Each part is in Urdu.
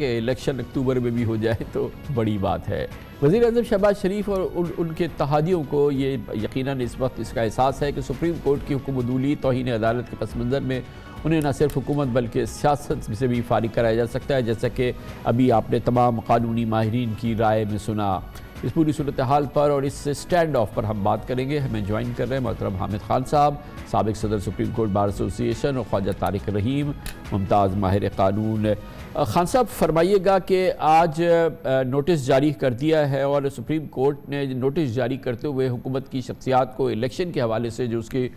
کہ الیکشن اکتوبر میں بھی ہو جائے تو بڑی بات ہے۔ وزیر اعظم شہباز شریف اور ان کے اتحادیوں کو یہ یقیناً اس وقت اس کا احساس ہے کہ سپریم کورٹ کی حکم عدولی توہین عدالت کے پس منظر میں انہیں نہ صرف حکومت بلکہ سیاست سے بھی فارغ کرایا جا سکتا ہے، جیسا کہ ابھی آپ نے تمام قانونی ماہرین کی رائے میں سنا۔ اس پوری صورتحال پر اور اس اسٹینڈ آف پر ہم بات کریں گے۔ ہمیں جوائن کر رہے ہیں محترم حامد خان صاحب، سابق صدر سپریم کورٹ بار ایسوسی ایشن، اور خواجہ طارق رحیم، ممتاز ماہر قانون۔ خان صاحب فرمائیے گا کہ آج نوٹس جاری کر دیا ہے اور سپریم کورٹ نے نوٹس جاری کرتے ہوئے حکومت کی شخصیات کو الیکشن کے حوالے سے جو اس کے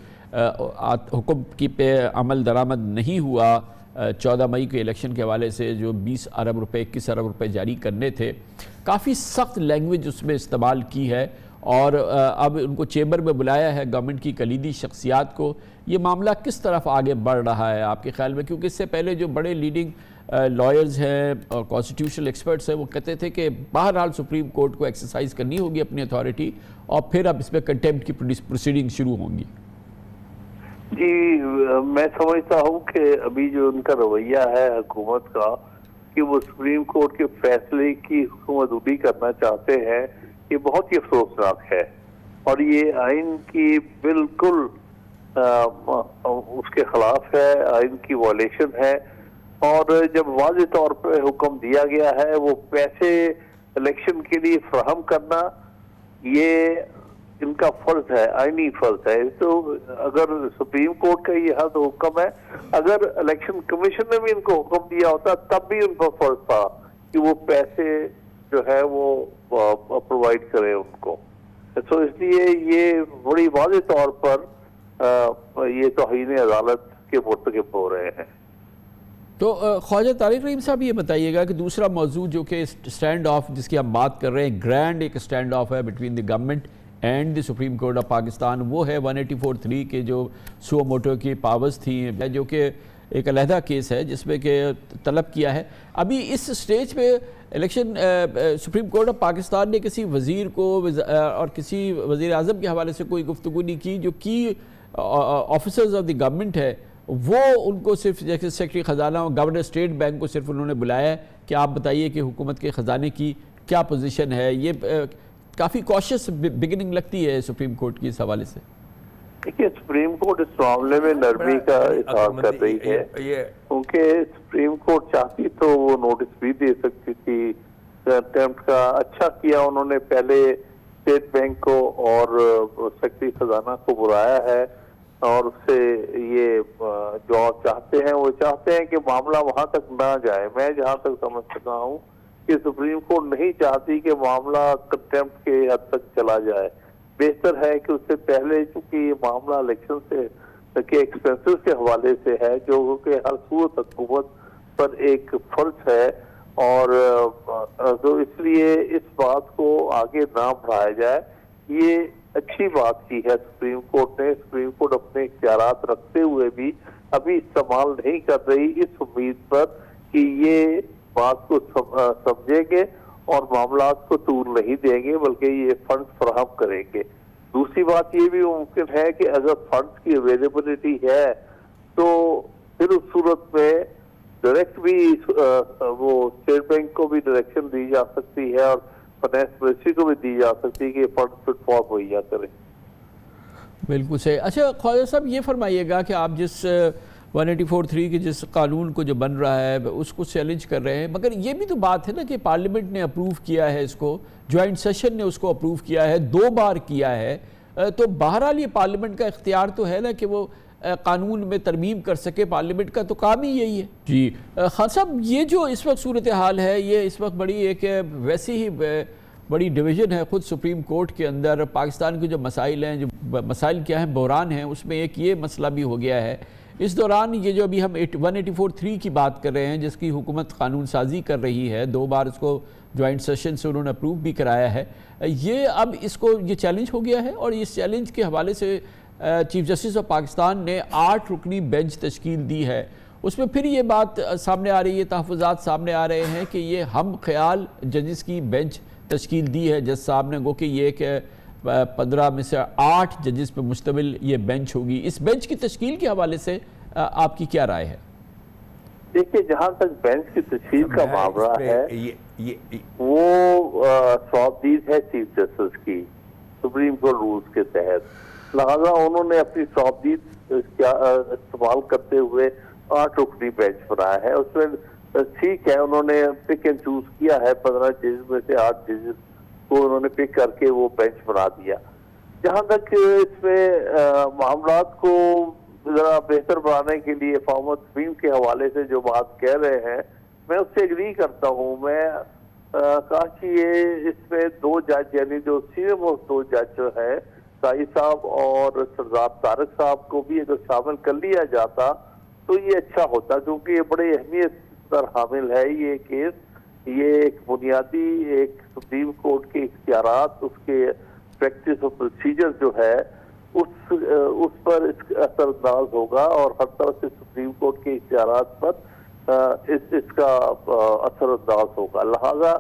حکم کی پہ عمل درآمد نہیں ہوا 14 مئی کے الیکشن کے حوالے سے جو 20 ارب روپے 21 ارب روپے جاری کرنے تھے، کافی سخت لینگویج اس میں استعمال کی ہے اور اب ان کو چیمبر میں بلایا ہے گورنمنٹ کی کلیدی شخصیات کو۔ یہ معاملہ کس طرف آگے بڑھ رہا ہے آپ کے خیال میں؟ کیونکہ اس سے پہلے جو بڑے لیڈنگ لائرز ہیں اور کانسٹیٹیوشنل ایکسپرٹس ہیں وہ کہتے تھے کہ بہرحال سپریم کورٹ کو ایکسرسائز کرنی ہوگی اپنی اتھارٹی اور پھر اب اس میں کنٹیمپٹ کی پروسیڈنگ شروع ہوں گی۔ جی میں سمجھتا ہوں کہ ابھی جو ان کا رویہ ہے حکومت کا کہ وہ سپریم کورٹ کے فیصلے کی حکومت عدولی کرنا چاہتے ہیں، یہ بہت ہی افسوسناک ہے اور یہ آئین کی بالکل اس کے خلاف ہے، آئین کی وائلیشن ہے۔ اور جب واضح طور پہ حکم دیا گیا ہے وہ پیسے الیکشن کے لیے فراہم کرنا، یہ ان کا فرض ہے، آئینی فرض ہے۔ تو اگر سپریم کورٹ کا یہ حد حکم ہے، اگر الیکشن کمیشن نے بھی ان کو حکم دیا ہوتا تب بھی ان کا فرض تھا کہ وہ پیسے جو ہے وہ پرووائڈ کرے ان کو۔ تو اس لیے یہ بڑی واضح طور پر یہ توہین عدالت کے مرتکب ہو رہے ہیں۔ تو خواجہ طارق رحیم صاحب یہ بتائیے گا کہ دوسرا موضوع جو کہ اسٹینڈ آف جس کی ہم بات کر رہے ہیں، گرینڈ ایک اسٹینڈ آف ہے between the government and the supreme court of Pakistan, وہ ہے 184(3) کے جو سو موٹو کی پاورز تھیں، جو کہ ایک علیحدہ کیس ہے جس میں کہ طلب کیا ہے۔ ابھی اس سٹیج پہ election supreme court of Pakistan نے کسی وزیر کو اور کسی وزیر اعظم کے حوالے سے کوئی گفتگو نہیں کی، جو کی آفیسرز آف دی گورنمنٹ ہے وہ ان کو صرف جیسے سیکرٹری خزانہ اور گورنر اسٹیٹ بینک کو صرف انہوں نے بلایا ہے کہ آپ بتائیے کہ حکومت کے خزانے کی کیا پوزیشن ہے۔ یہ کافی کوشش بگننگ لگتی ہے سپریم کورٹ کی اس حوالے سے۔ دیکھیے سپریم کورٹ اس معاملے میں نرمی کا اظہار کر رہی ہے، کیونکہ سپریم کورٹ چاہتی تو وہ نوٹس بھی دے سکتی تھی کنٹیمپٹ کا۔ اچھا کیا انہوں نے پہلے اسٹیٹ بینک کو اور سیکرٹری خزانہ کو بلایا ہے اور اس سے یہ جو چاہتے ہیں وہ چاہتے ہیں کہ معاملہ وہاں تک نہ جائے۔ میں جہاں تک سمجھ سکا ہوں کہ سپریم کورٹ نہیں چاہتی کہ معاملہ کنٹیمپٹ کے حد تک چلا جائے۔ بہتر ہے کہ اس سے پہلے، چونکہ یہ معاملہ الیکشن سے کے ایکسپینسز کے حوالے سے ہے جو کہ ہر صورت حکومت پر ایک فرض ہے، اور تو اس لیے اس بات کو آگے نہ بڑھایا جائے۔ یہ اچھی بات کی ہے سپریم کورٹ نے۔ سپریم کورٹ اپنے اختیارات رکھتے ہوئے بھی ابھی استعمال نہیں کر رہی، اس امید پر کہ یہ بات کو سمجھیں گے اور معاملات کو طول نہیں دیں گے بلکہ یہ فنڈز فراہم کریں گے۔ دوسری بات یہ بھی ممکن ہے کہ اگر فنڈز کی اویلیبلٹی ہے تو پھر اس صورت میں ڈائریکٹ بھی وہ اسٹیٹ بینک کو بھی ڈائریکشن دی جا سکتی ہے اور فائنانس منسٹری کو بھی دی جا سکتی ہے کہ فنڈ فٹ فار مہیا کریں۔ بالکل صحیح۔ اچھا خواجہ صاحب یہ فرمائیے گا کہ آپ جس 184(3) کے جس قانون کو جو بن رہا ہے اس کو چیلنج کر رہے ہیں، مگر یہ بھی تو بات ہے نا کہ پارلیمنٹ نے اپروو کیا ہے اس کو، جوائنٹ سیشن نے اس کو اپروو کیا ہے، 2 بار کیا ہے، تو بہرحال یہ پارلیمنٹ کا اختیار تو ہے نا کہ وہ قانون میں ترمیم کر سکے۔ پارلیمنٹ کا تو کام ہی یہی ہے۔ جی خان صاحب، یہ جو اس وقت صورتحال ہے یہ اس وقت بڑی ایک ویسی ہی بڑی ڈویژن ہے خود سپریم کورٹ کے اندر۔ پاکستان کے جو مسائل ہیں، جو مسائل کیا ہیں، بحران ہیں، اس میں ایک یہ مسئلہ بھی ہو گیا ہے۔ اس دوران یہ جو ابھی ہم 184(3) کی بات کر رہے ہیں جس کی حکومت قانون سازی کر رہی ہے، 2 بار اس کو جوائنٹ سیشن سے انہوں نے اپروو بھی کرایا ہے، یہ اب اس کو یہ چیلنج ہو گیا ہے اور اس چیلنج کے حوالے سے چیف جسٹس آف پاکستان نے 8 رکنی بینچ تشکیل دی ہے۔ اس میں پھر یہ بات سامنے آ رہی ہے، تحفظات سامنے آ رہے ہیں کہ یہ ہم خیال ججز کی بینچ تشکیل دی ہے جج صاحب نے، گو کہ یہ کہ 15 میں سے 8 ججز پہ مشتمل یہ بینچ ہوگی۔ اس بینچ کی تشکیل کے حوالے سے آپ کی کیا رائے ہے؟ دیکھیے جہاں تک بینچ کی تشکیل کا معاملہ ہے وہ صوابدید ہے چیف جسٹس کی سپریم کورٹ رولز کے تحت، لہذا انہوں نے اپنی صوابدید استعمال کرتے ہوئے 8 رکنی بینچ بنایا ہے۔ اس میں ٹھیک ہے انہوں نے پک اینڈ چوز کیا ہے، 15 ججز میں سے 8 ججز کو انہوں نے پک کر کے وہ بینچ بنا دیا۔ جہاں تک اس میں معاملات کو ذرا بہتر بنانے کے لیے فارمر سپریم کے حوالے سے جو بات کہہ رہے ہیں میں اس سے ایگری کرتا ہوں۔ میں کاش یہ اس میں 2 جج یعنی جو سینئر موسٹ 2 جج جو ہے سائی صاحب اور سردار طارق صاحب کو بھی اگر شامل کر لیا جاتا تو یہ اچھا ہوتا، کیونکہ یہ بڑے اہمیت پر حامل ہے یہ کیس۔ یہ ایک بنیادی ایک سپریم کورٹ کے اختیارات، اس کے پریکٹس اور پروسیجر جو ہے اس پر اثر انداز ہوگا، اور ہر طرح سے سپریم کورٹ کے اختیارات پر اس کا اثر انداز ہوگا۔ لہذا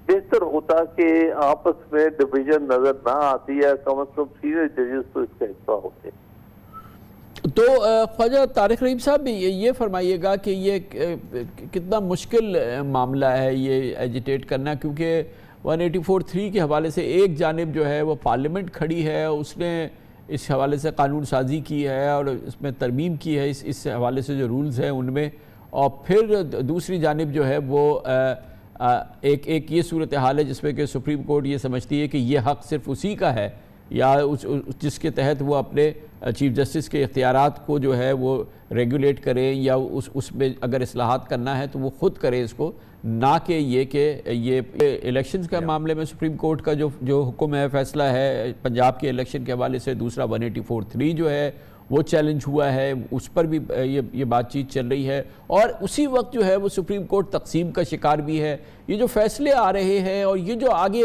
بہتر ہوتا کہ آپس میں ڈویژن نظر نہ آتی ہے، کم از کم سینئر ججز تو اس کا حصہ ہوتے۔ تو خواجہ طارق رحیم صاحب یہ فرمائیے گا کہ یہ کتنا مشکل معاملہ ہے یہ ایجیٹیٹ کرنا، کیونکہ 184(3) کے حوالے سے ایک جانب جو ہے وہ پارلیمنٹ کھڑی ہے، اس نے اس حوالے سے قانون سازی کی ہے اور اس میں ترمیم کی ہے اس حوالے سے جو رولز ہیں ان میں، اور پھر دوسری جانب جو ہے وہ ایک یہ صورتحال ہے جس میں کہ سپریم کورٹ یہ سمجھتی ہے کہ یہ حق صرف اسی کا ہے، یا جس کے تحت وہ اپنے چیف جسٹس کے اختیارات کو جو ہے وہ ریگولیٹ کریں، یا اس میں اگر اصلاحات کرنا ہے تو وہ خود کرے اس کو، نہ کہ یہ الیکشنز کا معاملے میں سپریم کورٹ کا جو حکم ہے، فیصلہ ہے پنجاب کے الیکشن کے حوالے سے، دوسرا 184(3) جو ہے وہ چیلنج ہوا ہے، اس پر بھی یہ بات چیت چل رہی ہے، اور اسی وقت جو ہے وہ سپریم کورٹ تقسیم کا شکار بھی ہے۔ یہ جو فیصلے آ رہے ہیں اور یہ جو آگے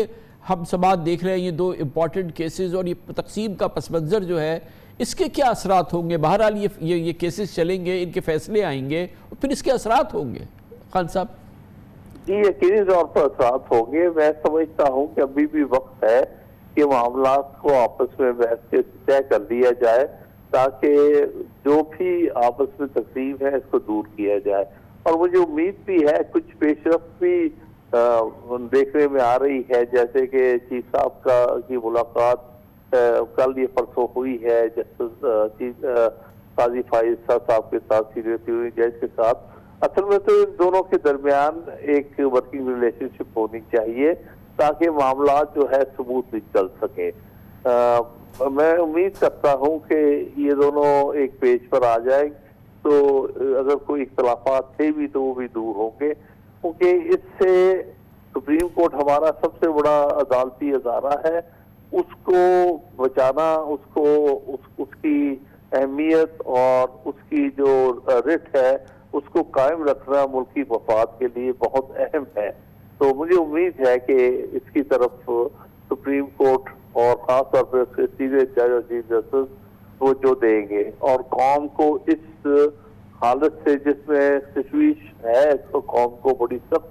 ہم سماعت دیکھ رہے ہیں، یہ 2 امپورٹنٹ کیسز اور یہ تقسیم کا پس منظر جو ہے، اس کے کیا اثرات ہوں گے؟ بہرحال یہ کیسز چلیں گے، ان کے فیصلے آئیں گے، اور پھر اس کے اثرات ہوں گے خان صاحب۔ جی یقینی طور پر اثرات ہوں گے۔ میں سمجھتا ہوں کہ ابھی بھی وقت ہے کہ معاملات کو آپس میں بیٹھ کے طے کر دیا جائے، تاکہ جو بھی آپس میں تقسیم ہے اس کو دور کیا جائے، اور مجھے امید بھی ہے کچھ پیش رفت بھی دیکھنے میں آ رہی ہے، جیسے کہ چیف صاحب کی ملاقات کل یہ پرسوں ہوئی ہے جسٹس قاضی فائز صاحب کے ساتھ، سینئر جج کے ساتھ۔ اصل میں تو ان دونوں کے درمیان ایک ورکنگ ریلیشن شپ ہونی چاہیے تاکہ معاملات جو ہے ثبوت چل سکے۔ میں امید کرتا ہوں کہ یہ دونوں ایک پیج پر آ جائیں، تو اگر کوئی اختلافات تھے بھی تو وہ بھی دور ہوں گے، کیونکہ اس سے سپریم کورٹ ہمارا سب سے بڑا عدالتی ادارہ ہے، اس کو بچانا، اس کی اہمیت اور اس کی جو رٹ ہے اس کو قائم رکھنا ملکی مفاد کے لیے بہت اہم ہے۔ تو مجھے امید ہے کہ اس کی طرف سپریم کورٹ اور خاص طور پر اس کے سینئر جج اور چیف جسٹس وہ جو دیں گے، اور قوم کو اس حالت سے جس میں تشویش ہے تو قوم کو بڑی سخت،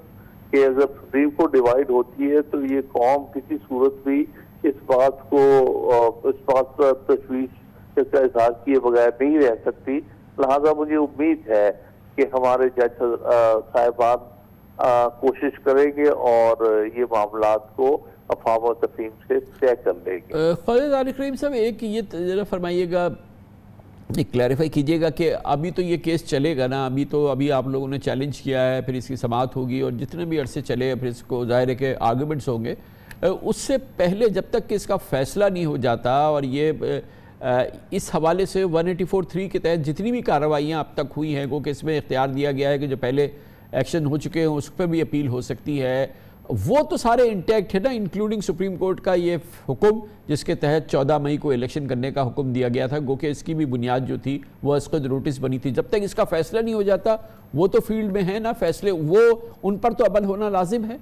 کہ اگر سپریم کورٹ ڈیوائیڈ ہوتی ہے تو یہ قوم کسی صورت بھی اس بات پر تشویش کا اظہار کیے بغیر نہیں رہ سکتی۔ لہذا مجھے امید ہے کہ ہمارے جج صاحبان کوشش کریں گے اور یہ معاملات کو افہام و تفہیم سے طے کر لیں گے۔ خواجہ طارق رحیم صاحب ایک یہ ذرا فرمائیے گا، کلیریفائی کیجئے گا کہ ابھی تو یہ کیس چلے گا نا، ابھی آپ لوگوں نے چیلنج کیا ہے، پھر اس کی سماعت ہوگی اور جتنے بھی عرصے چلے پھر اس کو ظاہر ہے کہ آرگومنٹس ہوں گے۔ اس سے پہلے جب تک کہ اس کا فیصلہ نہیں ہو جاتا، اور یہ اس حوالے سے 184(3) کے تحت جتنی بھی کارروائیاں اب تک ہوئی ہیں، کیونکہ اس میں اختیار دیا گیا ہے کہ جو پہلے ایکشن ہو چکے ہیں اس پہ بھی اپیل ہو سکتی ہے، وہ تو سارے انٹیکٹ ہے نا، انکلوڈنگ سپریم کورٹ کا یہ حکم جس کے تحت 14 مئی کو الیکشن کرنے کا حکم دیا گیا تھا، گو کہ اس کی بھی بنیاد جو تھی وہ اسقد نوٹس بنی تھی۔ جب تک اس کا فیصلہ نہیں ہو جاتا وہ تو فیلڈ میں ہے نا، فیصلے وہ ان پر تو عمل ہونا لازم ہے۔